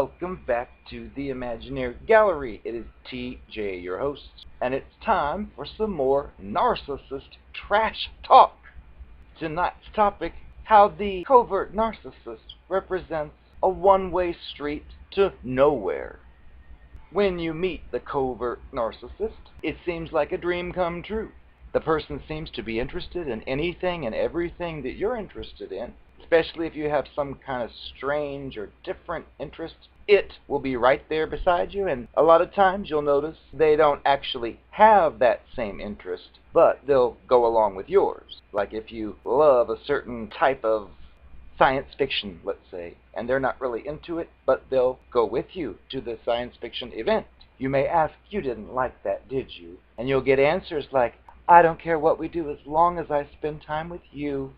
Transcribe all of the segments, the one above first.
welcome back to the Imaginary Gallery. It is TJ, your host, and it's time for some more narcissist trash talk. Tonight's topic, how the covert narcissist represents a one-way street to nowhere. When you meet the covert narcissist, it seems like a dream come true. The person seems to be interested in anything and everything that you're interested in, especially if you have some kind of strange or different interest. It will be right there beside you, and a lot of times you'll notice they don't actually have that same interest, but they'll go along with yours. Like if you love a certain type of science fiction, let's say, and they're not really into it, but they'll go with you to the science fiction event. You may ask, "You didn't like that, did you?" And you'll get answers like, "I don't care what we do as long as I spend time with you."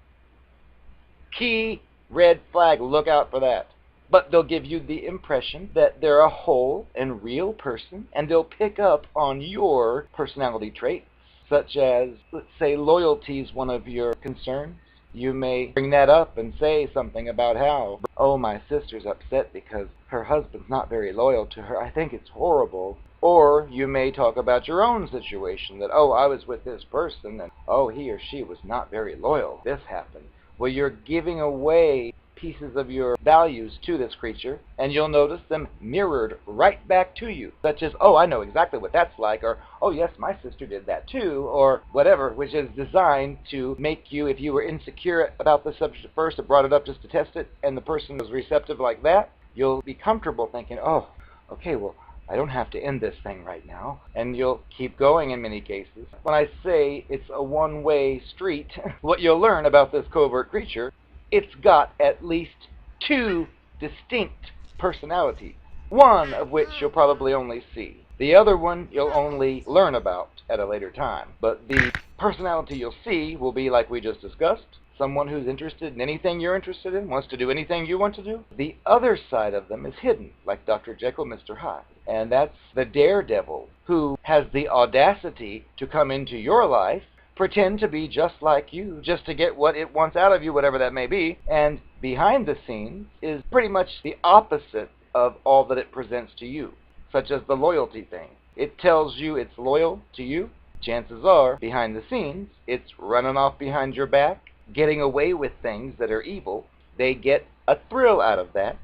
Key red flag, look out for that. But they'll give you the impression that they're a whole and real person, and they'll pick up on your personality traits, such as, let's say, loyalty is one of your concerns. You may bring that up and say something about how, "Oh, my sister's upset because her husband's not very loyal to her. I think it's horrible." Or you may talk about your own situation, that, "Oh, I was with this person, and oh, he or she was not very loyal. This happened." Well, you're giving away pieces of your values to this creature, and you'll notice them mirrored right back to you, such as, "Oh, I know exactly what that's like," or, "Oh, yes, my sister did that too," or whatever, which is designed to make you, if you were insecure about the subject at first and brought it up just to test it, and the person was receptive like that, you'll be comfortable thinking, "Oh, okay, well, I don't have to end this thing right now," and you'll keep going in many cases. When I say it's a one-way street, what you'll learn about this covert creature, it's got at least two distinct personalities, one of which you'll probably only see. The other one you'll only learn about at a later time. But the personality you'll see will be like we just discussed, someone who's interested in anything you're interested in, wants to do anything you want to do. The other side of them is hidden, like Dr. Jekyll, Mr. Hyde. And that's the daredevil who has the audacity to come into your life, pretend to be just like you, just to get what it wants out of you, whatever that may be, and behind the scenes is pretty much the opposite of all that it presents to you, such as the loyalty thing. It tells you it's loyal to you. Chances are, behind the scenes, it's running off behind your back, getting away with things that are evil. They get a thrill out of that.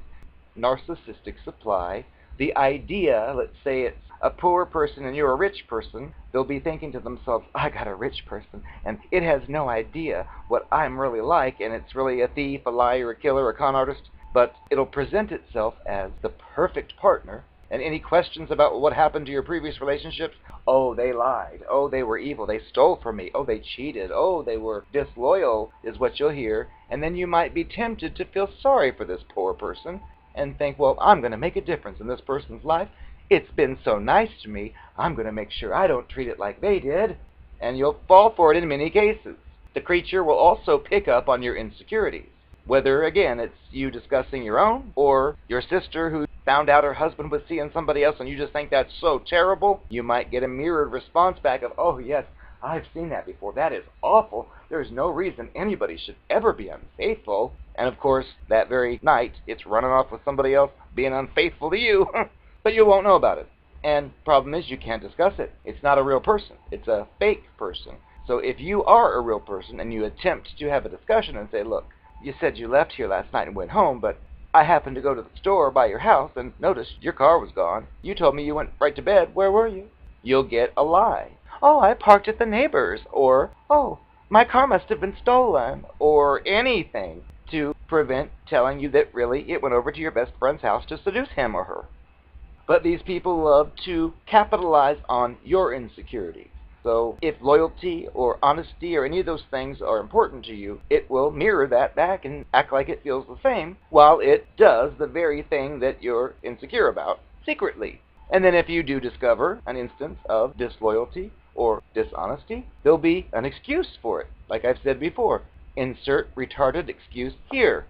Narcissistic supply. The idea, let's say it's a poor person and you're a rich person, they'll be thinking to themselves, "I got a rich person, and it has no idea what I'm really like, and it's really a thief, a liar, a killer, a con artist." But it'll present itself as the perfect partner, and any questions about what happened to your previous relationships, "Oh, they lied. Oh, they were evil. They stole from me. Oh, they cheated. Oh, they were disloyal," is what you'll hear. And then you might be tempted to feel sorry for this poor person and think, "Well, I'm going to make a difference in this person's life. It's been so nice to me. I'm going to make sure I don't treat it like they did." And you'll fall for it in many cases. The creature will also pick up on your insecurities, whether, again, it's you discussing your own, or your sister who found out her husband was seeing somebody else and you just think that's so terrible. You might get a mirrored response back of, "Oh, yes, I've seen that before. That is awful. There's no reason anybody should ever be unfaithful." And of course, that very night, it's running off with somebody else being unfaithful to you, but you won't know about it. And problem is, you can't discuss it. It's not a real person. It's a fake person. So if you are a real person and you attempt to have a discussion and say, "Look, you said you left here last night and went home, but I happened to go to the store by your house and noticed your car was gone. You told me you went right to bed. Where were you?" You'll get a lie. "Oh, I parked at the neighbor's," or, "Oh, my car must have been stolen," or anything to prevent telling you that really it went over to your best friend's house to seduce him or her. But these people love to capitalize on your insecurities. So if loyalty or honesty or any of those things are important to you, it will mirror that back and act like it feels the same, while it does the very thing that you're insecure about secretly. And then if you do discover an instance of disloyalty or dishonesty, there'll be an excuse for it. Like I've said before, insert retarded excuse here.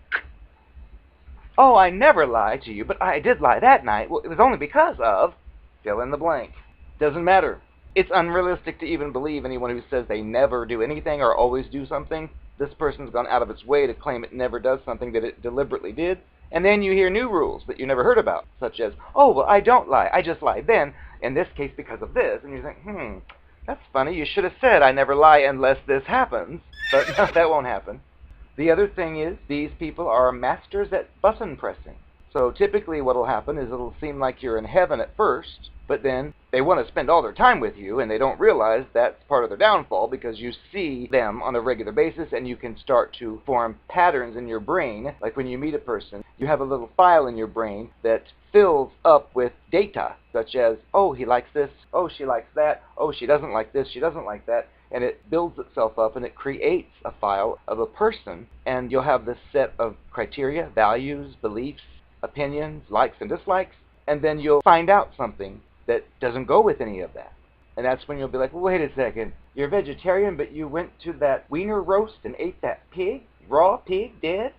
"Oh, I never lied to you, but I did lie that night. Well, it was only because of," fill in the blank. Doesn't matter. It's unrealistic to even believe anyone who says they never do anything or always do something. This person's gone out of its way to claim it never does something that it deliberately did. And then you hear new rules that you never heard about, such as, oh, well, I don't lie. I just lie then, in this case because of this. And you think, that's funny. You should have said I never lie unless this happens. But no, that won't happen. The other thing is, these people are masters at button pressing. So typically what will happen is it'll seem like you're in heaven at first, but then they want to spend all their time with you, and they don't realize that's part of their downfall because you see them on a regular basis, and you can start to form patterns in your brain. Like when you meet a person, you have a little file in your brain that fills up with data, such as, oh, he likes this, oh, she likes that, oh, she doesn't like this, she doesn't like that. And it builds itself up, and it creates a file of a person, and you'll have this set of criteria, values, beliefs, opinions, likes and dislikes, and then you'll find out something that doesn't go with any of that. And that's when you'll be like, well, wait a second, you're vegetarian, but you went to that wiener roast and ate that pig? Raw pig, dead?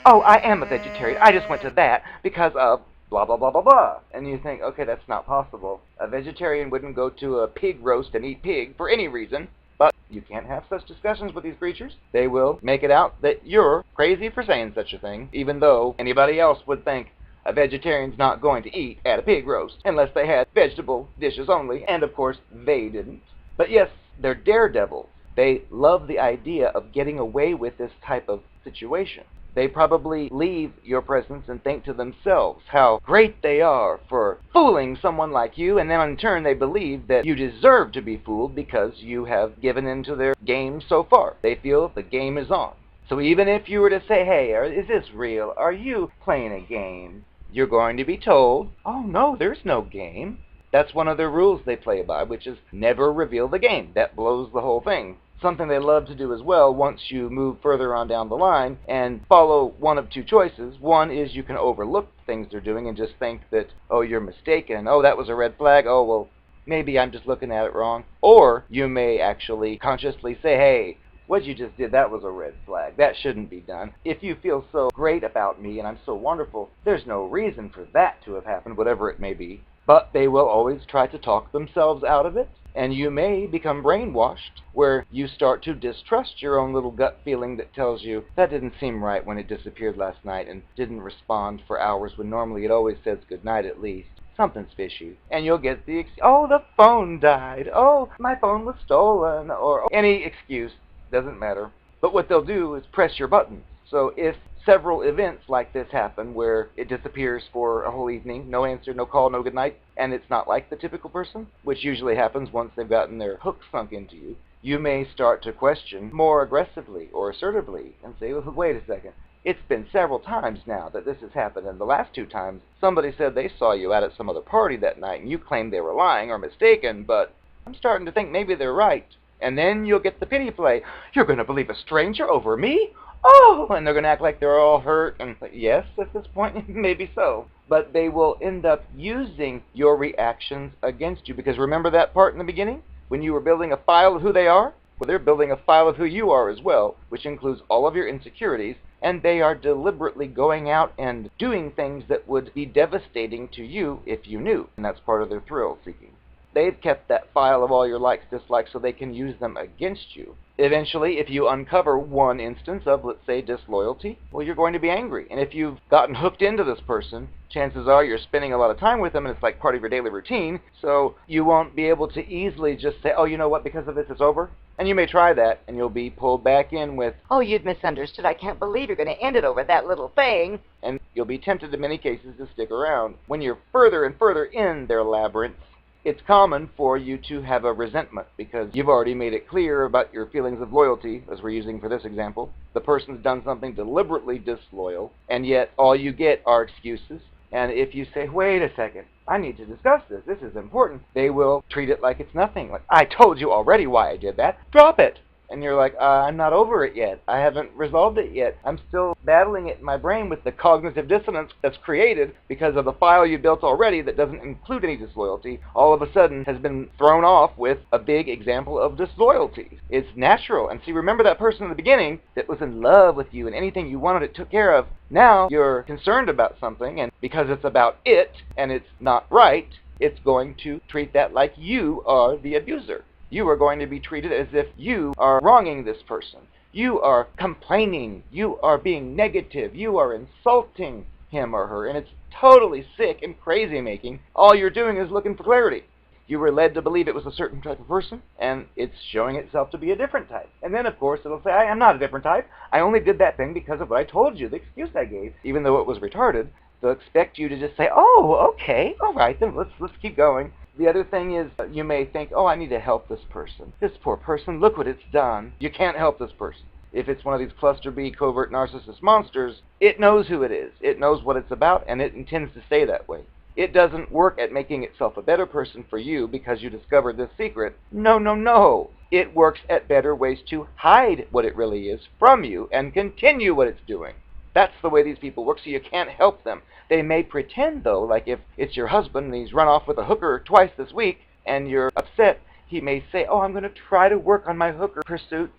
Oh, I am a vegetarian. I just went to that because of blah, blah, blah, blah, blah. And you think, okay, that's not possible. A vegetarian wouldn't go to a pig roast and eat pig for any reason. But you can't have such discussions with these creatures. They will make it out that you're crazy for saying such a thing, even though anybody else would think a vegetarian's not going to eat at a pig roast unless they had vegetable dishes only, and of course they didn't. But yes, they're daredevils. They love the idea of getting away with this type of situation. They probably leave your presence and think to themselves how great they are for fooling someone like you, and then in turn they believe that you deserve to be fooled because you have given into their game so far. They feel the game is on. So even if you were to say, hey, is this real? Are you playing a game? You're going to be told, oh no, there's no game. That's one of the rules they play by, which is never reveal the game. That blows the whole thing. Something they love to do as well once you move further on down the line and follow one of two choices. One is you can overlook things they're doing and just think that, oh, you're mistaken. Oh, that was a red flag. Oh, well, maybe I'm just looking at it wrong. Or you may actually consciously say, hey, what you just did, that was a red flag. That shouldn't be done. If you feel so great about me and I'm so wonderful, there's no reason for that to have happened, whatever it may be. But they will always try to talk themselves out of it. And you may become brainwashed, where you start to distrust your own little gut feeling that tells you, that didn't seem right when it disappeared last night and didn't respond for hours when normally it always says goodnight at least. Something's fishy. And you'll get the oh, the phone died. Oh, my phone was stolen. Or any excuse. Doesn't matter. But what they'll do is press your buttons. So if several events like this happen where it disappears for a whole evening, no answer, no call, no goodnight, and it's not like the typical person, which usually happens once they've gotten their hook sunk into you, you may start to question more aggressively or assertively and say, well, wait a second. It's been several times now that this has happened, and the last two times somebody said they saw you out at some other party that night and you claimed they were lying or mistaken, but I'm starting to think maybe they're right. And then you'll get the pity play. You're going to believe a stranger over me? Oh! And they're going to act like they're all hurt. And yes, at this point, maybe so. But they will end up using your reactions against you. Because remember that part in the beginning? When you were building a file of who they are? Well, they're building a file of who you are as well, which includes all of your insecurities. And they are deliberately going out and doing things that would be devastating to you if you knew. And that's part of their thrill seeking. They've kept that file of all your likes, dislikes, so they can use them against you. Eventually, if you uncover one instance of, let's say, disloyalty, well, you're going to be angry. And if you've gotten hooked into this person, chances are you're spending a lot of time with them, and it's like part of your daily routine, so you won't be able to easily just say, oh, you know what, because of this, it's over. And you may try that, and you'll be pulled back in with, oh, you'd misunderstood. I can't believe you're going to end it over that little thing. And you'll be tempted in many cases to stick around. When you're further and further in their labyrinth, it's common for you to have a resentment because you've already made it clear about your feelings of loyalty, as we're using for this example. The person's done something deliberately disloyal, and yet all you get are excuses. And if you say, wait a second, I need to discuss this, this is important, they will treat it like it's nothing. Like, I told you already why I did that. Drop it. And you're like, I'm not over it yet. I haven't resolved it yet. I'm still battling it in my brain with the cognitive dissonance that's created because of the file you built already that doesn't include any disloyalty, all of a sudden has been thrown off with a big example of disloyalty. It's natural. And see, remember that person in the beginning that was in love with you and anything you wanted it took care of. Now you're concerned about something, and because it's about it and it's not right, it's going to treat that like you are the abuser. You are going to be treated as if you are wronging this person. You are complaining. You are being negative. You are insulting. him or her, and it's totally sick and crazy-making. All you're doing is looking for clarity. You were led to believe it was a certain type of person, and it's showing itself to be a different type. And then, of course, it'll say, I am not a different type. I only did that thing because of what I told you, the excuse I gave, even though it was retarded. They'll expect you to just say, oh, okay, all right, then let's keep going. The other thing is, you may think, oh, I need to help this person. This poor person, look what it's done. You can't help this person. If it's one of these cluster B covert narcissist monsters, it knows who it is. It knows what it's about, and it intends to stay that way. It doesn't work at making itself a better person for you because you discovered this secret. No, no, no. It works at better ways to hide what it really is from you and continue what it's doing. That's the way these people work, so you can't help them. They may pretend, though, like if it's your husband and he's run off with a hooker twice this week and you're upset, he may say, oh, I'm going to try to work on my hooker pursuits.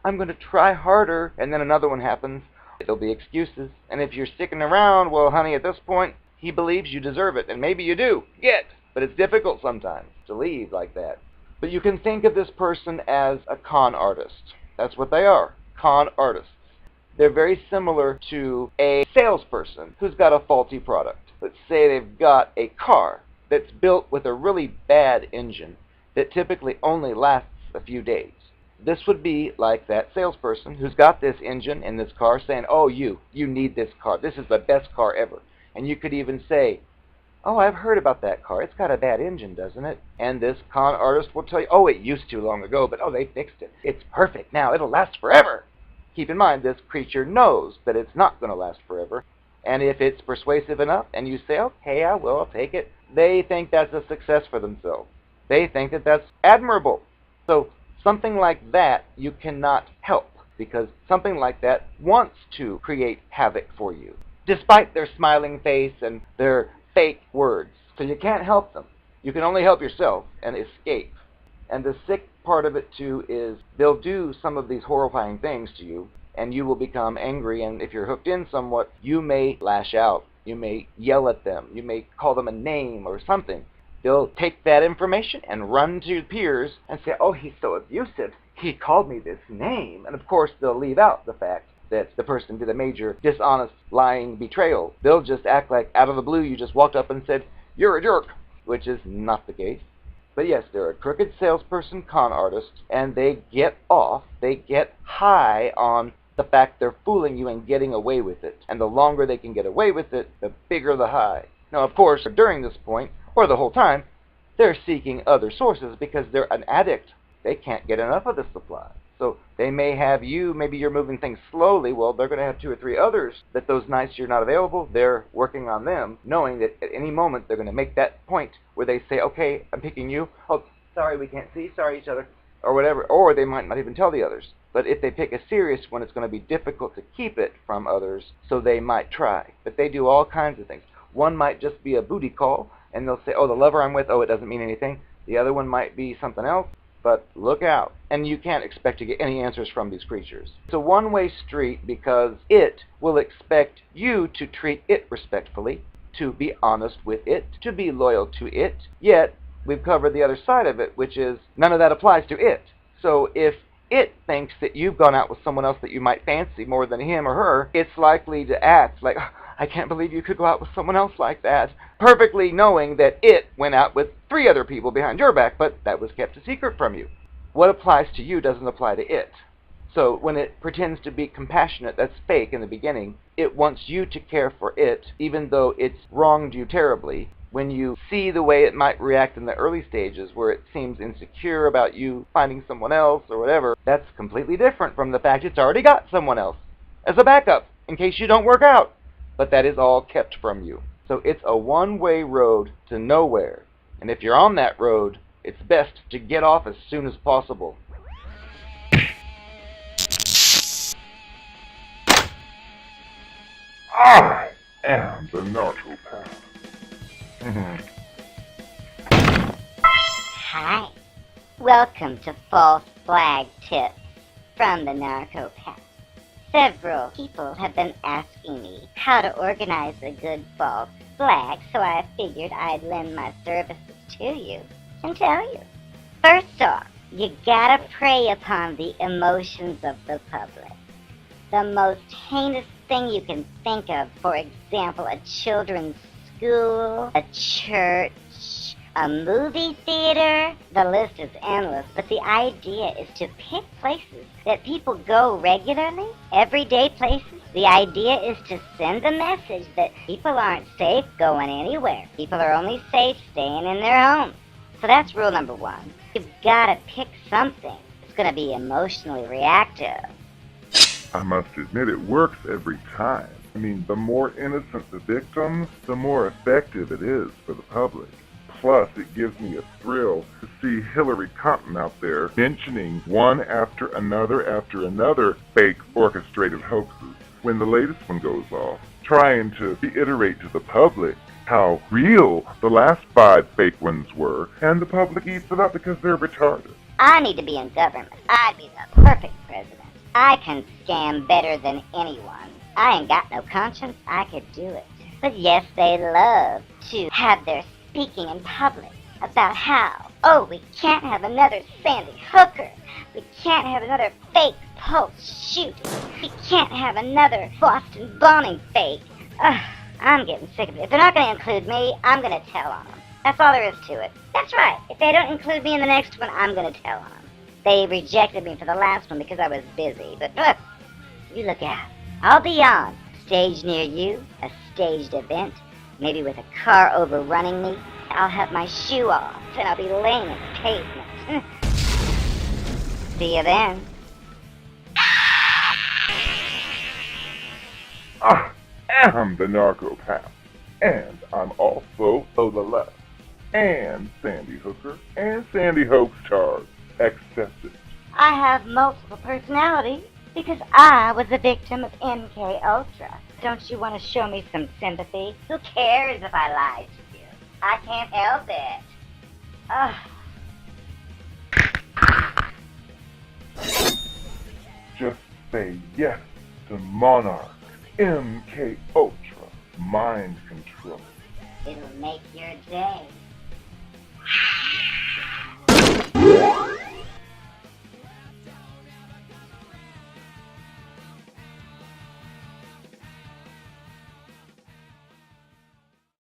I'm going to try harder. And then another one happens. There'll be excuses. And if you're sticking around, well, honey, at this point, he believes you deserve it. And maybe you do. Yet. But it's difficult sometimes to leave like that. But you can think of this person as a con artist. That's what they are. Con artists. They're very similar to a salesperson who's got a faulty product. Let's say they've got a car that's built with a really bad engine that typically only lasts a few days. This would be like that salesperson who's got this engine in this car saying, oh, you need this car. This is the best car ever. And you could even say, oh, I've heard about that car. It's got a bad engine, doesn't it? And this con artist will tell you, oh, it used to long ago, but oh, they fixed it. It's perfect now. It'll last forever. Keep in mind, this creature knows that it's not going to last forever. And if it's persuasive enough and you say, okay, I will, I'll take it, they think that's a success for themselves. They think that that's admirable. So something like that you cannot help, because something like that wants to create havoc for you, despite their smiling face and their fake words. So you can't help them. You can only help yourself and escape. And the sick part of it, too, is they'll do some of these horrifying things to you, and you will become angry, and if you're hooked in somewhat, you may lash out. You may yell at them. You may call them a name or something. They'll take that information and run to peers and say, oh, he's so abusive. He called me this name. And, of course, they'll leave out the fact that the person did a major dishonest, lying betrayal. They'll just act like out of the blue you just walked up and said, you're a jerk, which is not the case. But yes, they're a crooked salesperson con artist, and they get high on the fact they're fooling you and getting away with it. And the longer they can get away with it, the bigger the high. Now, of course, during this point, or the whole time, they're seeking other sources because they're an addict. They can't get enough of the supply. So they may have you, maybe you're moving things slowly. Well, they're going to have 2 or 3 others that those nights you're not available, they're working on them, knowing that at any moment they're going to make that point where they say, okay, I'm picking you. Oh, sorry, we can't see. Sorry, each other. Or whatever. Or they might not even tell the others. But if they pick a serious one, it's going to be difficult to keep it from others, so they might try. But they do all kinds of things. One might just be a booty call, and they'll say, oh, the lover I'm with, oh, it doesn't mean anything. The other one might be something else. But look out. And you can't expect to get any answers from these creatures. It's a one-way street because it will expect you to treat it respectfully, to be honest with it, to be loyal to it. Yet, we've covered the other side of it, which is none of that applies to it. So if it thinks that you've gone out with someone else that you might fancy more than him or her, it's likely to act like, I can't believe you could go out with someone else like that, perfectly knowing that it went out with 3 other people behind your back, but that was kept a secret from you. What applies to you doesn't apply to it. So when it pretends to be compassionate, that's fake in the beginning. It wants you to care for it, even though it's wronged you terribly. When you see the way it might react in the early stages, where it seems insecure about you finding someone else or whatever, that's completely different from the fact it's already got someone else as a backup in case you don't work out. But that is all kept from you. So it's a one-way road to nowhere. And if you're on that road, it's best to get off as soon as possible. I am the Narcopath. Hi. Welcome to False Flag Tips from the Narcopath. Several people have been asking me how to organize a good false flag, so I figured I'd lend my services to you and tell you. First off, you gotta prey upon the emotions of the public. the most heinous thing you can think of. For example, a children's school, a church, a movie theater. The list is endless, but the idea is to pick places that people go regularly, everyday places. The idea is to send the message that people aren't safe going anywhere. People are only safe staying in their homes. So that's rule number one. You've got to pick something that's going to be emotionally reactive. I must admit it works every time. I mean, the more innocent the victims, the more effective it is for the public. Plus, it gives me a thrill to see Hillary Clinton out there mentioning one after another fake orchestrated hoaxes. When the latest one goes off, trying to reiterate to the public how real the last 5 fake ones were, and the public eats it up because they're retarded. I need to be in government. I'd be the perfect president. I can scam better than anyone. I ain't got no conscience. I could do it. But yes, they love to have their speaking in public about how, oh, we can't have another Sandy Hooker. We can't have another fake Pulse shooting. We can't have another Boston bombing fake. I'm getting sick of it. If they're not going to include me, I'm going to tell on them. That's all there is to it. That's right. If they don't include me in the next one, I'm going to tell on them. They rejected me for the last one because I was busy. But look, you look out. I'll be on. Stage near you, a staged event, maybe with a car overrunning me. I'll have my shoe off, and I'll be laying in the pavement. See you then. I am the Narcopath, and I'm also Lola Left, and Sandy Hooker, and Sandy Hoaxtard. Accepted. I have multiple personalities because I was a victim of MK Ultra. Don't you want to show me some sympathy? Who cares if I lied to you? I can't help it. Just say yes to Monarch, MK Ultra, mind control. It'll make your day.